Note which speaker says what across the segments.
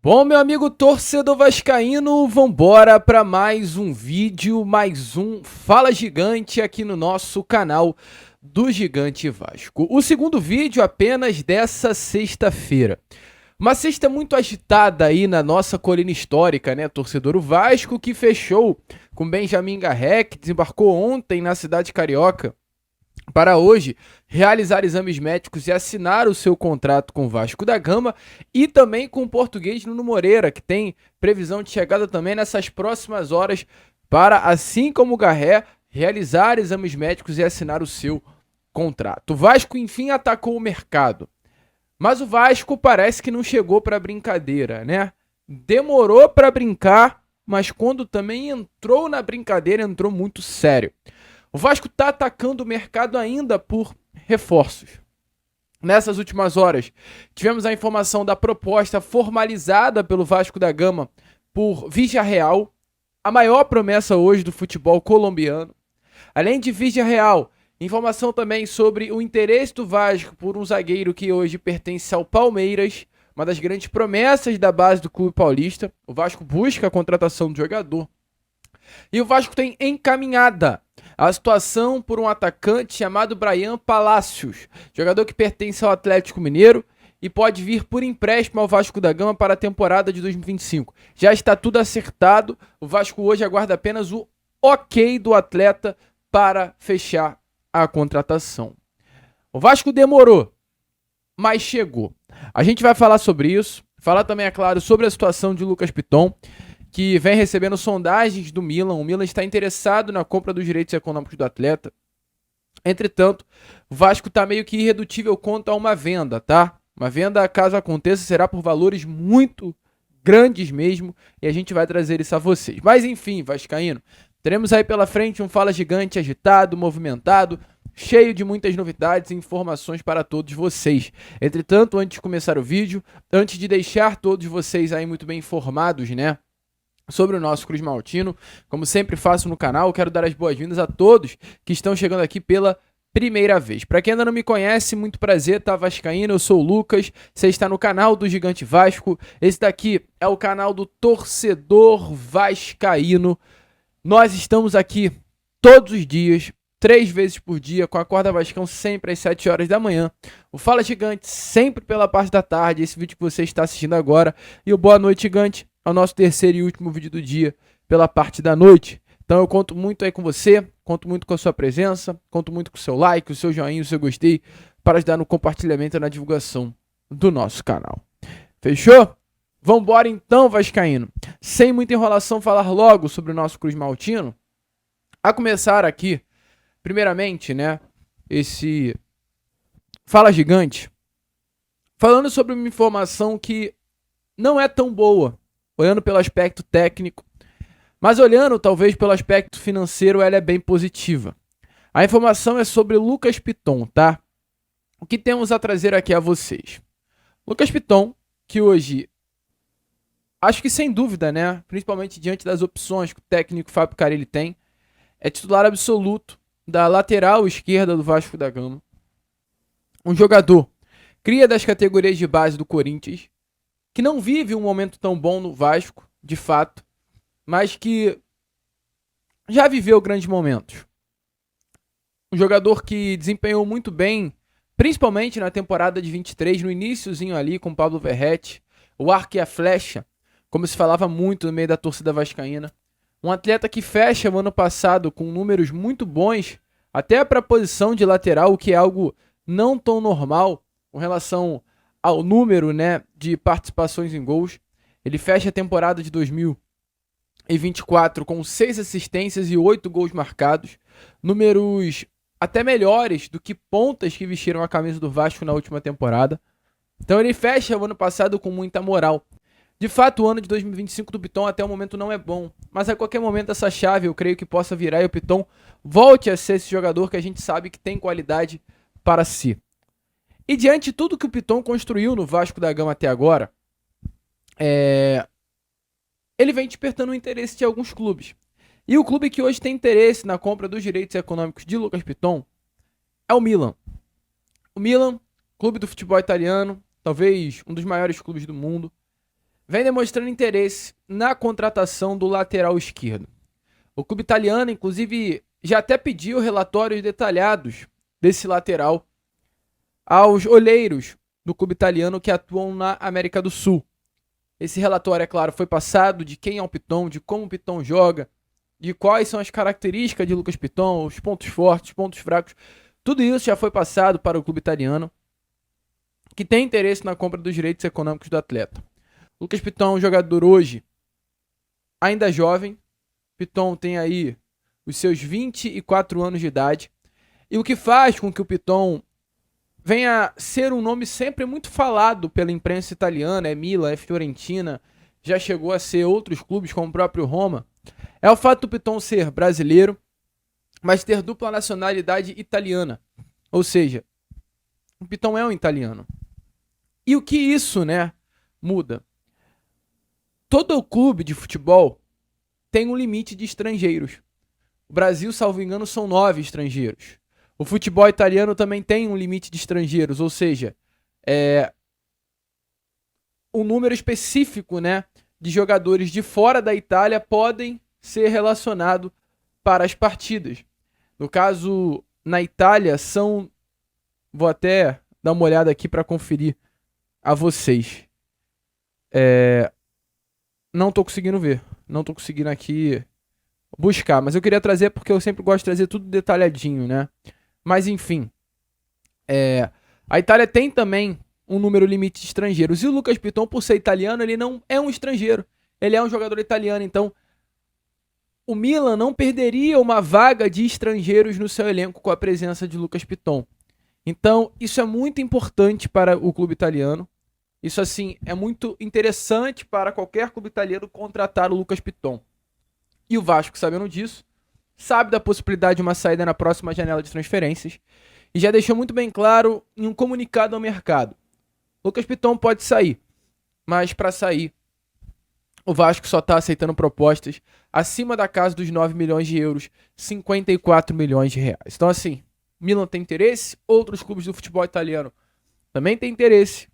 Speaker 1: Bom, meu amigo torcedor vascaíno, vambora para mais um vídeo, mais um Fala Gigante aqui no nosso canal do Gigante Vasco. O segundo vídeo apenas dessa sexta-feira. Uma sexta muito agitada aí na nossa colina histórica, né, torcedor? O Vasco que fechou com Benjamin Garré, que desembarcou ontem na cidade carioca, para hoje realizar exames médicos e assinar o seu contrato com o Vasco da Gama e também com o português Nuno Moreira, que tem previsão de chegada também nessas próximas horas para, assim como o Garré, realizar exames médicos e assinar o seu contrato. O Vasco, enfim, atacou o mercado, mas o Vasco parece que não chegou para brincadeira, né? Demorou para brincar, mas quando também entrou na brincadeira, entrou muito sério. O Vasco está atacando o mercado ainda por reforços. Nessas últimas horas, tivemos a informação da proposta formalizada pelo Vasco da Gama por Villarreal, a maior promessa hoje do futebol colombiano. Além de Villarreal, informação também sobre o interesse do Vasco por um zagueiro que hoje pertence ao Palmeiras, uma das grandes promessas da base do clube paulista. O Vasco busca a contratação do jogador. E o Vasco tem encaminhada a situação por um atacante chamado Bryan Palacios, jogador que pertence ao Atlético Mineiro e pode vir por empréstimo ao Vasco da Gama para a temporada de 2025. Já está tudo acertado, o Vasco hoje aguarda apenas o ok do atleta para fechar a contratação. O Vasco demorou, mas chegou. A gente vai falar sobre isso, falar também, é claro, sobre a situação de Lucas Piton, que vem recebendo sondagens do Milan. O Milan está interessado na compra dos direitos econômicos do atleta. Entretanto, o Vasco está meio que irredutível quanto a uma venda, tá? Uma venda, caso aconteça, será por valores muito grandes mesmo, e a gente vai trazer isso a vocês. Mas enfim, vascaíno, teremos aí pela frente um Fala Gigante agitado, movimentado, cheio de muitas novidades e informações para todos vocês. Entretanto, antes de começar o vídeo, antes de deixar todos vocês aí muito bem informados, né, sobre o nosso Cruz Maltino, como sempre faço no canal, quero dar as boas-vindas a todos que estão chegando aqui pela primeira vez. Para quem ainda não me conhece, muito prazer, tá, vascaíno? Eu sou o Lucas, você está no canal do Gigante Vasco, esse daqui é o canal do torcedor vascaíno. Nós estamos aqui todos os dias, 3 vezes por dia, com a Corda Vascão sempre às 7 horas da manhã. O Fala Gigante sempre pela parte da tarde, esse vídeo que você está assistindo agora. E o Boa Noite Gigante é o nosso terceiro e último vídeo do dia pela parte da noite. Então eu conto muito aí com você, conto muito com a sua presença, conto muito com o seu like, o seu joinha, o seu gostei, para ajudar no compartilhamento e na divulgação do nosso canal. Fechou? Vambora então, vascaíno. Sem muita enrolação, falar logo sobre o nosso Cruz Maltino. A começar aqui, primeiramente, né, esse Fala Gigante, falando sobre uma informação que não é tão boa, olhando pelo aspecto técnico, mas olhando talvez pelo aspecto financeiro, ela é bem positiva. A informação é sobre Lucas Piton, tá? O que temos a trazer aqui a vocês? Lucas Piton, que hoje, acho que sem dúvida, né, principalmente diante das opções que o técnico Fábio Carille tem, é titular absoluto da lateral esquerda do Vasco da Gama. Um jogador cria das categorias de base do Corinthians, que não vive um momento tão bom no Vasco, de fato, mas que já viveu grandes momentos. Um jogador que desempenhou muito bem, principalmente na temporada de 23, no iniciozinho ali com o Pablo Verratti, o arco e a flecha, como se falava muito no meio da torcida vascaína. Um atleta que fecha o ano passado com números muito bons, até para a posição de lateral, o que é algo não tão normal com relação ao número, né, de participações em gols. Ele fecha a temporada de 2024 com 6 assistências e 8 gols marcados, números até melhores do que pontas que vestiram a camisa do Vasco na última temporada. Então ele fecha o ano passado com muita moral. De fato, o ano de 2025 do Piton até o momento não é bom, mas a qualquer momento essa chave eu creio que possa virar e o Piton volte a ser esse jogador que a gente sabe que tem qualidade para si. E diante de tudo que o Piton construiu no Vasco da Gama até agora, ele vem despertando o interesse de alguns clubes. E o clube que hoje tem interesse na compra dos direitos econômicos de Lucas Piton é o Milan. O Milan, clube do futebol italiano, talvez um dos maiores clubes do mundo, vem demonstrando interesse na contratação do lateral esquerdo. O clube italiano, inclusive, já até pediu relatórios detalhados desse lateral aos olheiros do clube italiano que atuam na América do Sul. Esse relatório, é claro, foi passado de quem é o Piton, de como o Piton joga, de quais são as características de Lucas Piton, os pontos fortes, os pontos fracos. Tudo isso já foi passado para o clube italiano, que tem interesse na compra dos direitos econômicos do atleta. Lucas Piton é um jogador hoje ainda jovem. Piton tem aí os seus 24 anos de idade. E o que faz com que o Piton venha a ser um nome sempre muito falado pela imprensa italiana, é Milan, é Fiorentina, já chegou a ser outros clubes como o próprio Roma, é o fato do Piton ser brasileiro, mas ter dupla nacionalidade italiana. Ou seja, o Piton é um italiano. E o que isso, muda? Todo clube de futebol tem um limite de estrangeiros. O Brasil, salvo engano, são 9 estrangeiros. O futebol italiano também tem um limite de estrangeiros, ou seja, um número específico, de jogadores de fora da Itália podem ser relacionados para as partidas. No caso, na Itália, vou até dar uma olhada aqui para conferir a vocês. Não estou conseguindo ver. Não estou conseguindo aqui buscar, mas eu queria trazer porque eu sempre gosto de trazer tudo detalhadinho, Mas enfim, a Itália tem também um número limite de estrangeiros. E o Lucas Piton, por ser italiano, ele não é um estrangeiro. Ele é um jogador italiano. Então, o Milan não perderia uma vaga de estrangeiros no seu elenco com a presença de Lucas Piton. Então, isso é muito importante para o clube italiano. Isso, assim, é muito interessante para qualquer clube italiano contratar o Lucas Piton. E o Vasco, sabendo disso, sabe da possibilidade de uma saída na próxima janela de transferências e já deixou muito bem claro em um comunicado ao mercado. Lucas Piton pode sair, mas para sair, o Vasco só está aceitando propostas acima da casa dos 9 milhões de euros, 54 milhões de reais. Então assim, Milan tem interesse, outros clubes do futebol italiano também têm interesse.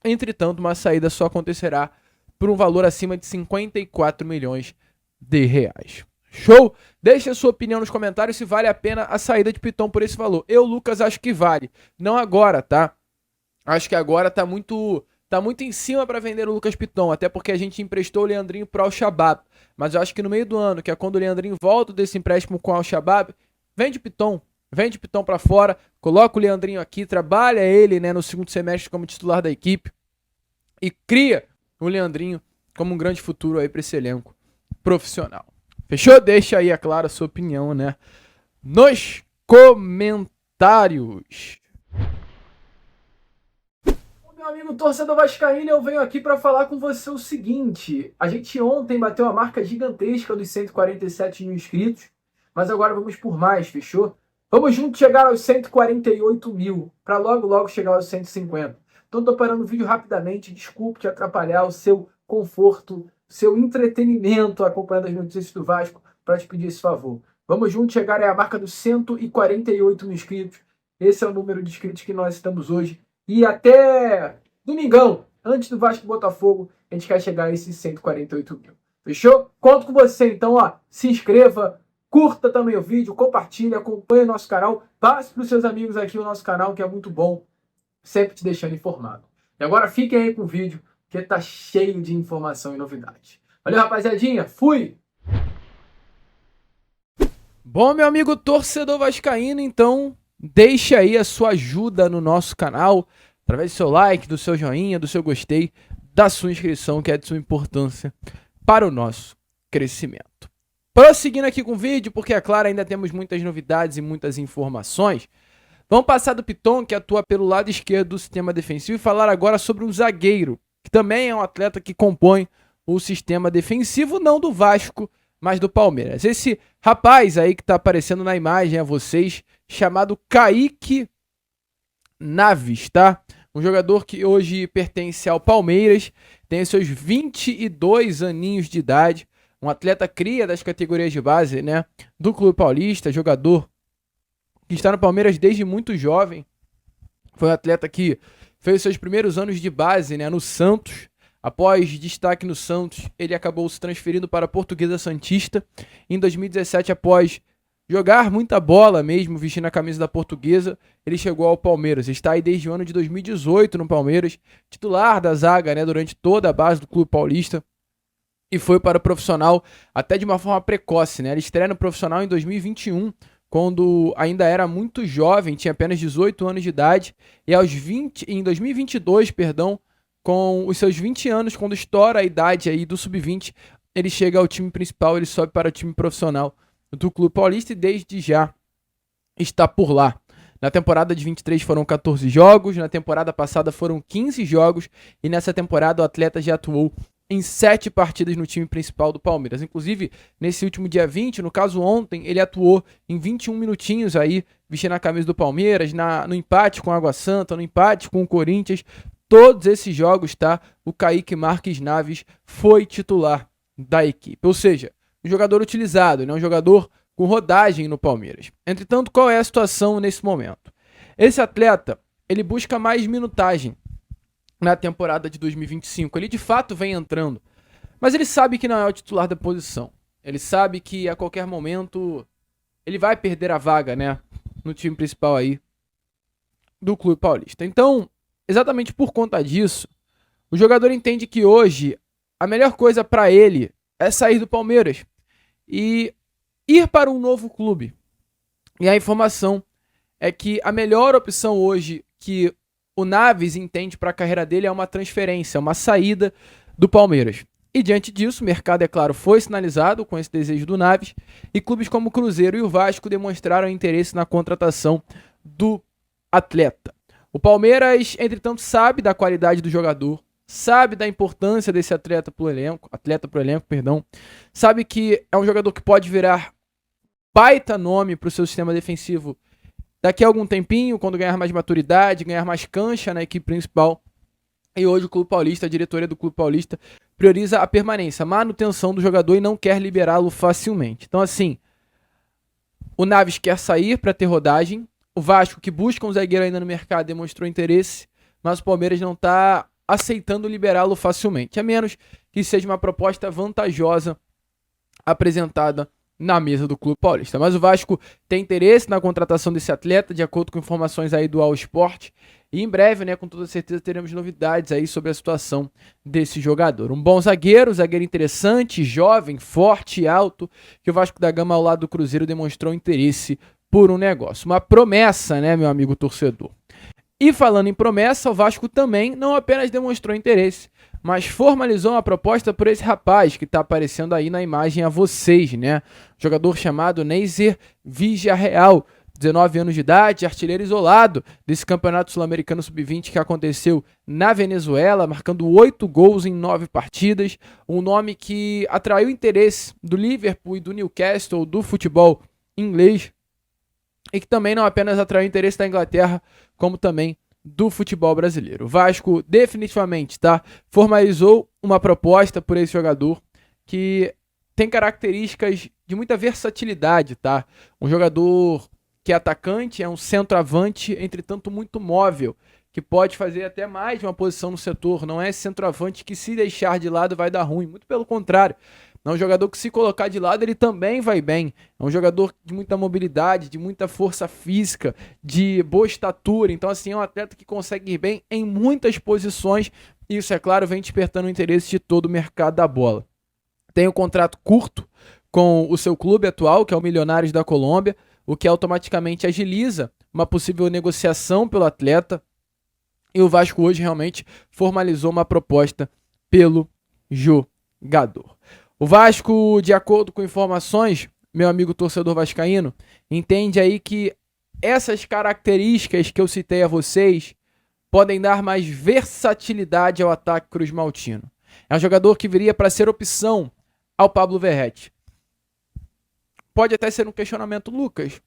Speaker 1: Entretanto, uma saída só acontecerá por um valor acima de 54 milhões de reais. Show? Deixe a sua opinião nos comentários se vale a pena a saída de Piton por esse valor. Eu, Lucas, acho que vale. Não agora, tá? Acho que agora tá muito em cima para vender o Lucas Piton, até porque a gente emprestou o Leandrinho pro Al-Shabaab. Mas eu acho que no meio do ano, que é quando o Leandrinho volta desse empréstimo com o Al-Shabaab, vende Piton para fora, coloca o Leandrinho aqui, trabalha ele, no segundo semestre como titular da equipe e cria o Leandrinho como um grande futuro aí para esse elenco profissional. Fechou? Deixa aí, é claro, a sua opinião, nos comentários. Meu amigo torcedor vascaíno, eu venho aqui para falar com você o seguinte. A gente ontem bateu a marca gigantesca dos 147 mil inscritos, mas agora vamos por mais, fechou? Vamos juntos chegar aos 148 mil, para logo chegar aos 150. Então tô parando o vídeo rapidamente, desculpe te atrapalhar o seu conforto, seu entretenimento acompanhando as notícias do Vasco, para te pedir esse favor. Vamos juntos chegar à marca dos 148 mil inscritos. Esse é o número de inscritos que nós estamos hoje. E até domingão, antes do Vasco e Botafogo, a gente quer chegar a esses 148 mil. Fechou? Conto com você, então, se inscreva, curta também o vídeo, compartilhe, acompanhe o nosso canal, passe para os seus amigos aqui o nosso canal, que é muito bom, sempre te deixando informado. E agora fiquem aí com o vídeo, que tá cheio de informação e novidade. Valeu, rapaziadinha. Fui! Bom, meu amigo torcedor vascaíno, então deixe aí a sua ajuda no nosso canal, através do seu like, do seu joinha, do seu gostei, da sua inscrição, que é de sua importância para o nosso crescimento. Prosseguindo aqui com o vídeo, porque é claro, ainda temos muitas novidades e muitas informações. Vamos passar do Piton, que atua pelo lado esquerdo do sistema defensivo, e falar agora sobre um zagueiro, que também é um atleta que compõe o sistema defensivo, não do Vasco, mas do Palmeiras. Esse rapaz aí que tá aparecendo na imagem a vocês, chamado Kaique Naves, tá? Um jogador que hoje pertence ao Palmeiras, tem seus 22 aninhos de idade, um atleta cria das categorias de base, do Clube Paulista, jogador que está no Palmeiras desde muito jovem. Foi um atleta que fez seus primeiros anos de base, no Santos, Após destaque no Santos, ele acabou se transferindo para a Portuguesa Santista. Em 2017, após jogar muita bola mesmo, vestindo a camisa da Portuguesa, ele chegou ao Palmeiras. Está aí desde o ano de 2018 no Palmeiras, titular da zaga, né, durante toda a base do Clube Paulista. E foi para o profissional até de uma forma precoce, né? Ele estreia no profissional em 2021, quando ainda era muito jovem, tinha apenas 18 anos de idade, e em 2022, perdão, com os seus 20 anos, quando estoura a idade aí do sub-20, ele chega ao time principal, ele sobe para o time profissional do Clube Paulista e desde já está por lá. Na temporada de 23 foram 14 jogos, na temporada passada foram 15 jogos, e nessa temporada o atleta já atuou em 7 partidas no time principal do Palmeiras. Inclusive, nesse último dia 20, no caso ontem, ele atuou em 21 minutinhos aí, vestindo a camisa do Palmeiras, no empate com a Água Santa, no empate com o Corinthians. Todos esses jogos, tá? O Kaique Marques Naves foi titular da equipe. Ou seja, um jogador utilizado, né? Um jogador com rodagem no Palmeiras. Entretanto, qual é a situação nesse momento? Esse atleta, ele busca mais minutagem na temporada de 2025. Ele de fato vem entrando, mas ele sabe que não é o titular da posição. Ele sabe que a qualquer momento ele vai perder a vaga, né, no time principal aí do Clube Paulista. Então, exatamente por conta disso, o jogador entende que hoje a melhor coisa para ele é sair do Palmeiras e ir para um novo clube. E a informação é que a melhor opção hoje que o Naves entende para a carreira dele é uma transferência, uma saída do Palmeiras. E diante disso, o mercado, é claro, foi sinalizado com esse desejo do Naves, e clubes como o Cruzeiro e o Vasco demonstraram interesse na contratação do atleta. O Palmeiras, entretanto, sabe da qualidade do jogador, sabe da importância desse atleta pro elenco, sabe que é um jogador que pode virar baita nome para o seu sistema defensivo daqui a algum tempinho, quando ganhar mais maturidade, ganhar mais cancha na equipe principal. E hoje o Clube Paulista, a diretoria do Clube Paulista, prioriza a permanência, a manutenção do jogador e não quer liberá-lo facilmente. Então, assim, o Naves quer sair para ter rodagem. O Vasco, que busca um zagueiro ainda no mercado, demonstrou interesse, mas o Palmeiras não está aceitando liberá-lo facilmente, a menos que seja uma proposta vantajosa apresentada na mesa do Clube Paulista. Mas o Vasco tem interesse na contratação desse atleta, de acordo com informações aí do All Sport, e em breve, né, com toda certeza teremos novidades aí sobre a situação desse jogador. Um bom zagueiro interessante, jovem, forte e alto, que o Vasco da Gama ao lado do Cruzeiro demonstrou interesse por um negócio. Uma promessa, né, meu amigo torcedor. E falando em promessa, o Vasco também não apenas demonstrou interesse, mas formalizou uma proposta por esse rapaz que está aparecendo aí na imagem a vocês, né? Jogador chamado Neiser Villarreal, 19 anos de idade, artilheiro isolado desse campeonato sul-americano sub-20 que aconteceu na Venezuela, marcando 8 gols em 9 partidas. Um nome que atraiu interesse do Liverpool e do Newcastle, do futebol inglês, e que também não apenas atraiu interesse da Inglaterra, como também do futebol brasileiro. O Vasco definitivamente, tá, formalizou uma proposta por esse jogador que tem características de muita versatilidade, tá? Um jogador que é atacante, é um centroavante, entretanto muito móvel, que pode fazer até mais de uma posição no setor. Não é esse centroavante que, se deixar de lado, vai dar ruim. Muito pelo contrário. É um jogador que, se colocar de lado, ele também vai bem. É um jogador de muita mobilidade, de muita força física, de boa estatura. Então, assim, é um atleta que consegue ir bem em muitas posições. E isso, é claro, vem despertando o interesse de todo o mercado da bola. Tem um contrato curto com o seu clube atual, que é o Milionários da Colômbia, o que automaticamente agiliza uma possível negociação pelo atleta. E o Vasco hoje realmente formalizou uma proposta pelo jogador. O Vasco, de acordo com informações, meu amigo torcedor vascaíno, entende aí que essas características que eu citei a vocês podem dar mais versatilidade ao ataque cruzmaltino. É um jogador que viria para ser opção ao Pablo Verratti. Pode até ser um questionamento, Lucas,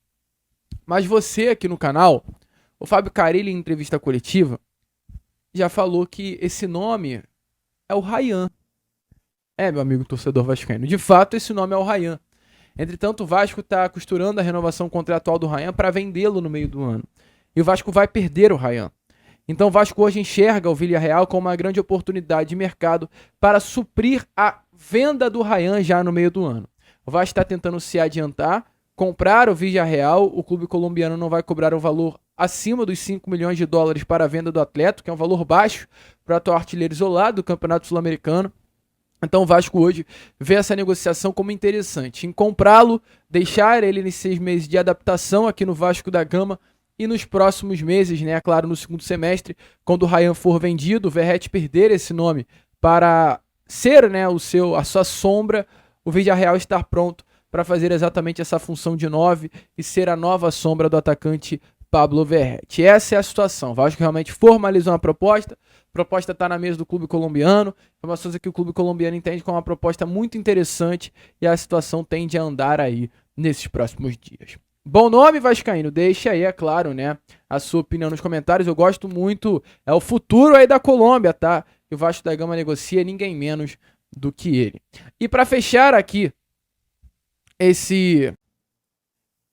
Speaker 1: mas você aqui no canal, o Fábio Carilli, em entrevista coletiva, já falou que esse nome é o Ryan. É, meu amigo torcedor vascaíno, de fato esse nome é o Ryan. Entretanto, o Vasco está costurando a renovação contratual do Ryan para vendê-lo no meio do ano. E o Vasco vai perder o Ryan. Então o Vasco hoje enxerga o Villarreal como uma grande oportunidade de mercado para suprir a venda do Ryan já no meio do ano. O Vasco está tentando se adiantar, comprar o Villarreal, o clube colombiano não vai cobrar um valor acima dos 5 milhões de dólares para a venda do atleta, que é um valor baixo para o atual artilheiro isolado do Campeonato Sul-Americano. Então o Vasco hoje vê essa negociação como interessante, em comprá-lo, deixar ele nesses 6 meses de adaptação aqui no Vasco da Gama e nos próximos meses, né, claro, no segundo semestre, quando o Ryan for vendido, o Verratti perder esse nome para ser, né, a sua sombra, o Villarreal estar pronto para fazer exatamente essa função de 9 e ser a nova sombra do atacante Pablo Verratti. Essa é a situação. O Vasco realmente formalizou uma proposta. A proposta está na mesa do clube colombiano. Informações que o clube colombiano entende como uma proposta muito interessante e a situação tende a andar aí nesses próximos dias. Bom nome, vascaíno. Deixa aí, é claro, né, a sua opinião nos comentários. Eu gosto muito. É o futuro aí da Colômbia, tá? E o Vasco da Gama negocia ninguém menos do que ele. E para fechar aqui esse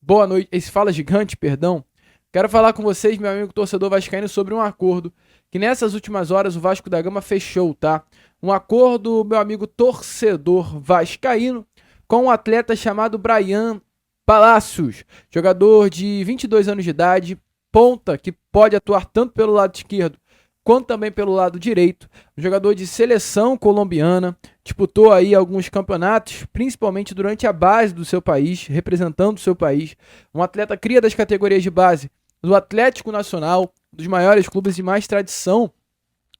Speaker 1: boa noite, esse Fala Gigante, perdão, quero falar com vocês, meu amigo torcedor vascaíno, sobre um acordo que nessas últimas horas o Vasco da Gama fechou, tá? Um acordo, meu amigo torcedor vascaíno, com um atleta chamado Bryan Palacios, jogador de 22 anos de idade, ponta, que pode atuar tanto pelo lado esquerdo quanto também pelo lado direito, um jogador de seleção colombiana, disputou aí alguns campeonatos, principalmente durante a base do seu país, representando o seu país, um atleta cria das categorias de base do Atlético Nacional, dos maiores clubes de mais tradição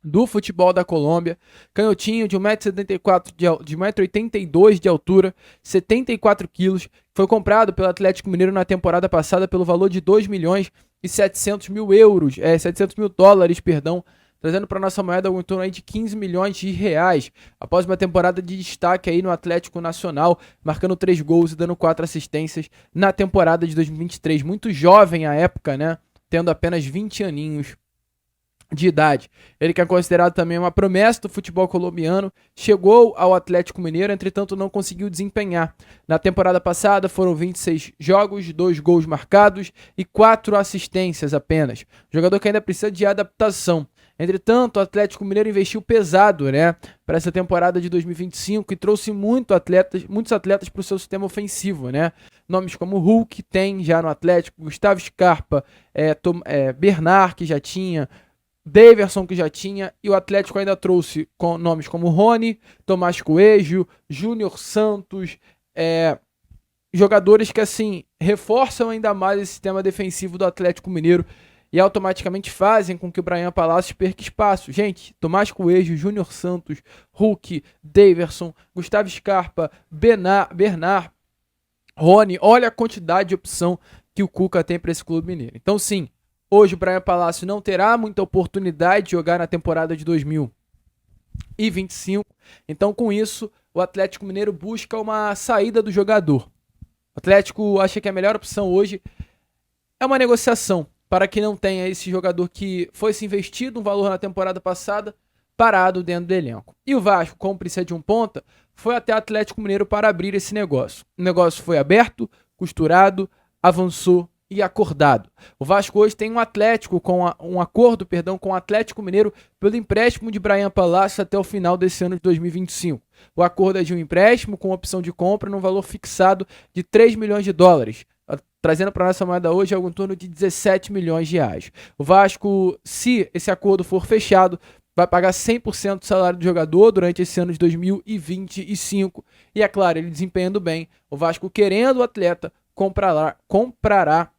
Speaker 1: do futebol da Colômbia, canhotinho de 1,74m, de 1,82m de altura, 74 quilos, foi comprado pelo Atlético Mineiro na temporada passada pelo valor de 2 milhões e 700 mil euros, 700 mil dólares, perdão, trazendo para nossa moeda algo em torno aí de 15 milhões de reais, após uma temporada de destaque aí no Atlético Nacional, marcando 3 gols e dando 4 assistências na temporada de 2023, muito jovem à época, né, tendo apenas 20 aninhos de idade. Ele que é considerado também uma promessa do futebol colombiano, chegou ao Atlético Mineiro, entretanto não conseguiu desempenhar. Na temporada passada foram 26 jogos, 2 gols marcados e 4 assistências apenas. Jogador que ainda precisa de adaptação. Entretanto, o Atlético Mineiro investiu pesado, né, para essa temporada de 2025 e trouxe muitos atletas para o seu sistema ofensivo, né? Nomes como Hulk tem já no Atlético, Gustavo Scarpa, Bernard, que já tinha, Daverson, que já tinha, e o Atlético ainda trouxe com nomes como Rony, Tomás Coelho, Júnior Santos, jogadores que assim reforçam ainda mais esse sistema defensivo do Atlético Mineiro e automaticamente fazem com que o Bryan Palacios perca espaço. Gente, Tomás Coelho, Júnior Santos, Hulk, Daverson, Gustavo Scarpa, Bernard, Rony, olha a quantidade de opção que o Cuca tem para esse clube mineiro. Então sim, hoje o Bryan Palacios não terá muita oportunidade de jogar na temporada de 2025. Então, com isso, o Atlético Mineiro busca uma saída do jogador. O Atlético acha que a melhor opção hoje é uma negociação para que não tenha esse jogador que foi se investido um valor na temporada passada parado dentro do elenco. E o Vasco, como precisa de um ponta, foi até o Atlético Mineiro para abrir esse negócio. O negócio foi aberto, costurado, avançou e acordado. O Vasco hoje tem um acordo com o Atlético Mineiro pelo empréstimo de Bryan Palacios até o final desse ano de 2025. O acordo é de um empréstimo com opção de compra num valor fixado de 3 milhões de dólares, trazendo para a nossa moeda hoje algo em torno de 17 milhões de reais. O Vasco, se esse acordo for fechado, vai pagar 100% do salário do jogador durante esse ano de 2025. E é claro, ele desempenhando bem, o Vasco, querendo o atleta, comprará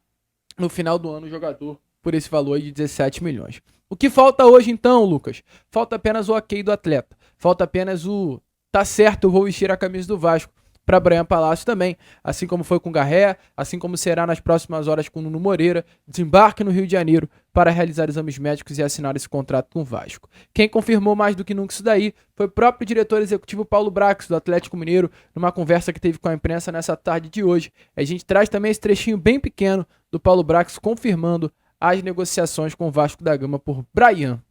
Speaker 1: no final do ano o jogador por esse valor de 17 milhões. O que falta hoje então, Lucas? Falta apenas o ok do atleta. Falta apenas o tá certo, eu vou vestir a camisa do Vasco para Bryan Palacios também, assim como foi com Garré, assim como será nas próximas horas com Nuno Moreira, desembarque no Rio de Janeiro para realizar exames médicos e assinar esse contrato com o Vasco. Quem confirmou mais do que nunca isso daí foi o próprio diretor executivo Paulo Brax, do Atlético Mineiro, numa conversa que teve com a imprensa nessa tarde de hoje. A gente traz também esse trechinho bem pequeno do Paulo Brax confirmando as negociações com o Vasco da Gama por Bryan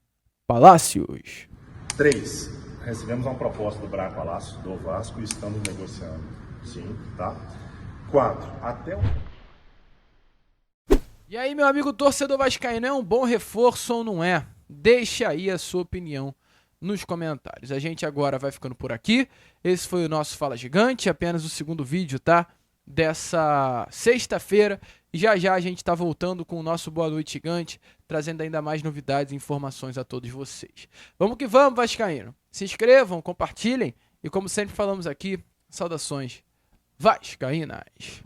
Speaker 1: Palacios.
Speaker 2: 3. Recebemos uma proposta do Bryan Palacios, do Vasco, e estamos negociando. Sim, tá? 4. Até o...
Speaker 1: E aí, meu amigo torcedor vascaíno, é um bom reforço ou não é? Deixa aí a sua opinião nos comentários. A gente agora vai ficando por aqui. Esse foi o nosso Fala Gigante, apenas o segundo vídeo, tá? Dessa sexta-feira. E já já a gente tá voltando com o nosso Boa Noite Gigante, trazendo ainda mais novidades e informações a todos vocês. Vamos que vamos, vascaíno. Se inscrevam, compartilhem e, como sempre falamos aqui, saudações vascaínas.